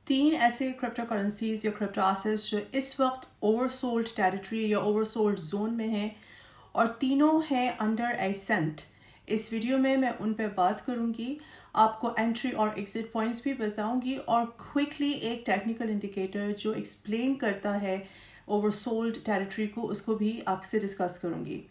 तीन ऐसे crypto currencies या क्रिप्टो एसेट्स जो इस वक्त ओवरसोल्ड टेरिटरी या ओवरसोल्ड जोन में हैं और तीनों हैं अंडर एसेंट। इस वीडियो में मैं उन पर बात करूंगी, आपको एंट्री और एग्जिट पॉइंट्स भी बताऊंगी और क्विकली एक टेक्निकल इंडिकेटर जो एक्सप्लेन करता है ओवरसोल्ड टेरिटरी को, उसको भी आपसे डिस्कस करूंगी।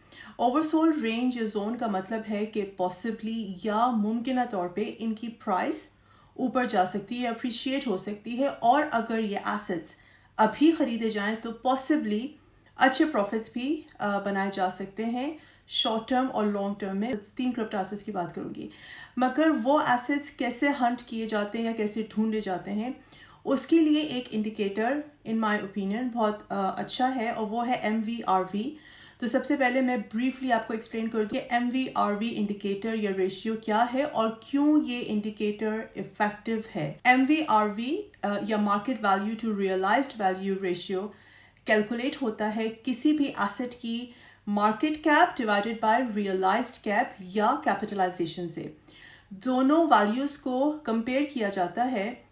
ओवरसोल्ड रेंज या जोन का मतलब है कि पॉसिबली या मुमकिन तौर पे इनकी प्राइस ऊपर जा सकती है, अप्रिशिएट हो सकती है और अगर ये एसेट्स अभी ख़रीदे जाएं तो पॉसिबली अच्छे प्रॉफिट्स भी बनाए जा सकते हैं शॉर्ट टर्म और लॉन्ग टर्म में। तीन क्रिप्टो एसेट्स की बात करूंगी, मगर वो एसेट्स कैसे हंट किए जाते हैं या कैसे ढूंढे जाते हैं उसके लिए एक इंडिकेटर इन माय ओपिनियन बहुत अच्छा है और वो है MVRV। तो सबसे पहले मैं ब्रीफली आपको एक्सप्लेन कर दूँ कि MVRV इंडिकेटर या रेशियो क्या है और क्यों ये इंडिकेटर इफेक्टिव है। MVRV या market value to realized value ratio calculate होता है किसी भी एसेट की market cap divided by realized cap या कैपिटलाइजेशन से। दोनों वैल्यूज़ को कंपेयर किया जाता है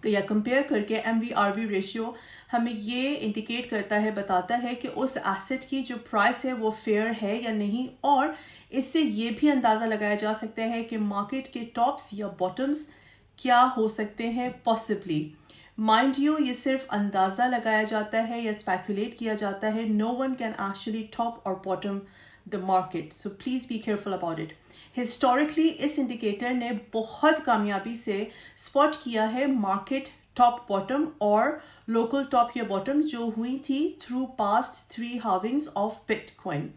या कंपेयर करके MVRV रेशियो हमें ये इंडिकेट करता है, बताता है कि उस एसेट की जो प्राइस है वो फेयर है या नहीं, और इससे ये भी अंदाज़ा लगाया जा सकता है कि मार्केट के टॉप्स या बॉटम्स क्या हो सकते हैं पॉसिबली। माइंड यू, ये सिर्फ अंदाज़ा लगाया जाता है या स्पेकुलेट किया जाता है। No one can actually top or bottom the market, so please be careful about it. Historically इस इंडिकेटर ने बहुत कामयाबी से स्पॉट किया है मार्केट टॉप बॉटम और लोकल टॉप या बॉटम जो हुई थी through past 3 halvings of bitcoin.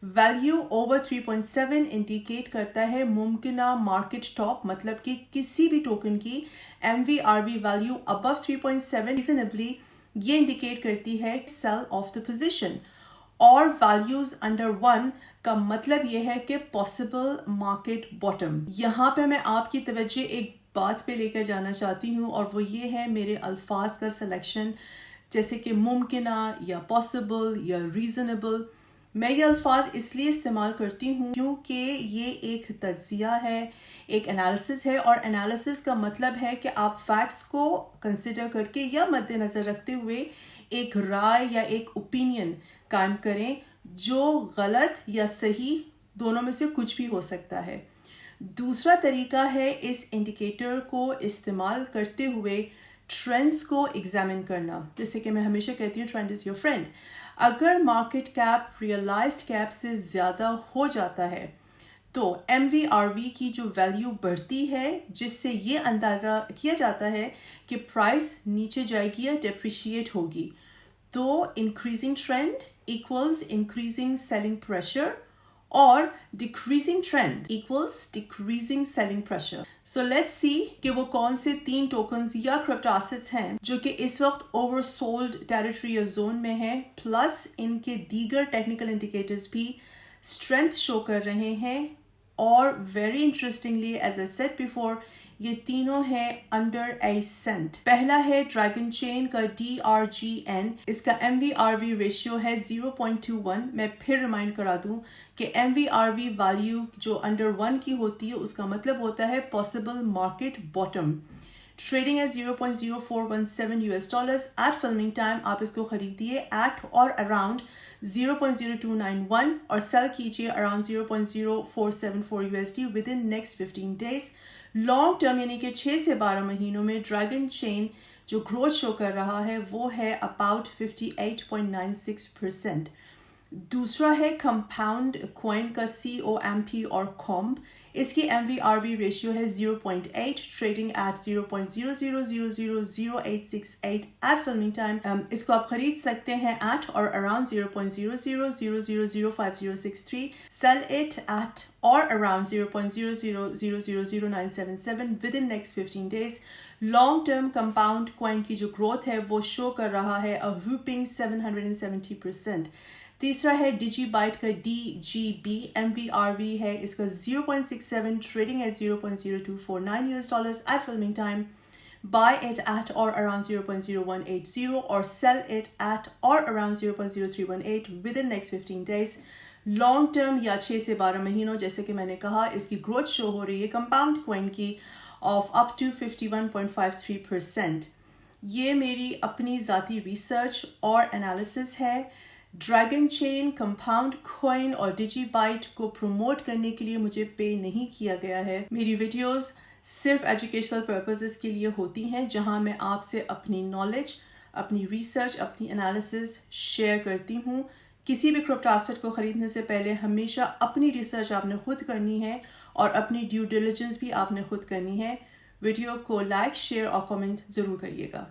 Value over 3.7 indicate करता है मुमकिना मार्केट टॉप, मतलब कि किसी भी टोकन की MVRV वैल्यू अबव 3.7 रीजनेबली ये इंडिकेट करती है सेल ऑफ द पोजीशन, और वैल्यूज अंडर 1 का मतलब यह है कि पॉसिबल मार्केट बॉटम। यहाँ पे मैं आपकी तवज्जो एक बात पे लेकर जाना चाहती हूँ और वो ये है मेरे अल्फाज का सिलेक्शन, जैसे कि मुमकिना या पॉसिबल या रीजनेबल। मैं ये अल्फाज इसलिए इस्तेमाल करती हूँ क्योंकि ये एक तज्जिया है, एक एनालिसिस है, और एनालिसिस का मतलब है कि आप फैक्ट्स को कंसिडर करके या मद्देनज़र रखते हुए एक राय या एक ओपिनियन कायम करें जो गलत या सही दोनों में से कुछ भी हो सकता है। दूसरा तरीका है इस इंडिकेटर को इस्तेमाल करते हुए ट्रेंड्स को एग्जामिन करना। जैसे कि मैं हमेशा कहती हूँ, ट्रेंड इज़ योर फ्रेंड। अगर मार्केट कैप रियलाइज्ड कैप से ज़्यादा हो जाता है तो MVRV की जो वैल्यू बढ़ती है, जिससे ये अंदाज़ा किया जाता है कि प्राइस नीचे जाएगी या डेप्रिशिएट होगी। तो increasing trend equals increasing selling pressure और decreasing trend equals decreasing selling pressure. So let's see कि वो कौन से 3 टोकन्स या क्रिप्टो एसेट्स हैं जो कि इस वक्त ओवरसोल्ड टेरिटरी या जोन में हैं, प्लस इनके दीगर टेक्निकल इंडिकेटर्स भी स्ट्रेंथ शो कर रहे हैं। और very interestingly, as I said before, ये तीनों हैं अंडर एसेंट। पहला है ड्रैगन चेन का DRGN, इसका MVRV रेशियो है 0.21। मैं फिर रिमाइंड करा दूं कि MVRV वैल्यू जो अंडर 1 की होती है उसका मतलब होता है possible market bottom. Trading at 0.0417 US dollars at filming time. आप इसको खरीदिए एट और अराउंड 0.0291 और सेल कीजिए around 0.0474 USD within next 15 days. Long term यानी कि 6 से 12 महीनों में ड्रैगन चेन जो ग्रोथ शो कर रहा है वो है अबाउट 58.96%। दूसरा है कंपाउंड कॉइन का COMP और COMP, इसकी MVRV रेशियो है 0.8, trading at 0.00000868 at filming time. इसको आप खरीद सकते हैं at or around 0.00005063, sell it at or around 0.00000977 within next 15 days. Long term compound coin की जो ग्रोथ है वो शो कर रहा है अ व्हूपिंग 770%। तीसरा है डिजीबाइट का DGB, MVRV है इसका 0.67, trading at 0.0249 US dollars at filming time. Buy it at or around 0.0180 or sell it at or around 0.0318 within next 15 days. Long term या 6 से 12 महीनों, जैसे कि मैंने कहा, इसकी ग्रोथ शो हो रही है कंपाउंड कॉइन की of up to 51.53%. یہ میری اپنی ذاتی ریسرچ اور انالیسس ہے. ڈریگن چین، کمپاؤنڈ کوئن اور ڈیجی بائٹ کو پروموٹ کرنے کے لیے مجھے پے نہیں کیا گیا ہے. میری ویڈیوز صرف ایجوکیشنل پرپزز کے لیے ہوتی ہیں، جہاں میں آپ سے اپنی نالج، اپنی ریسرچ، اپنی انالیسز شیئر کرتی ہوں. کسی بھی کرپٹو ایسٹ کو خریدنے سے پہلے ہمیشہ اپنی ریسرچ آپ نے خود کرنی ہے اور اپنی ڈیو ڈیلیجنس بھی آپ نے خود کرنی ہے. ویڈیو کو لائک، شیئر اور کامنٹ ضرور کریے گا.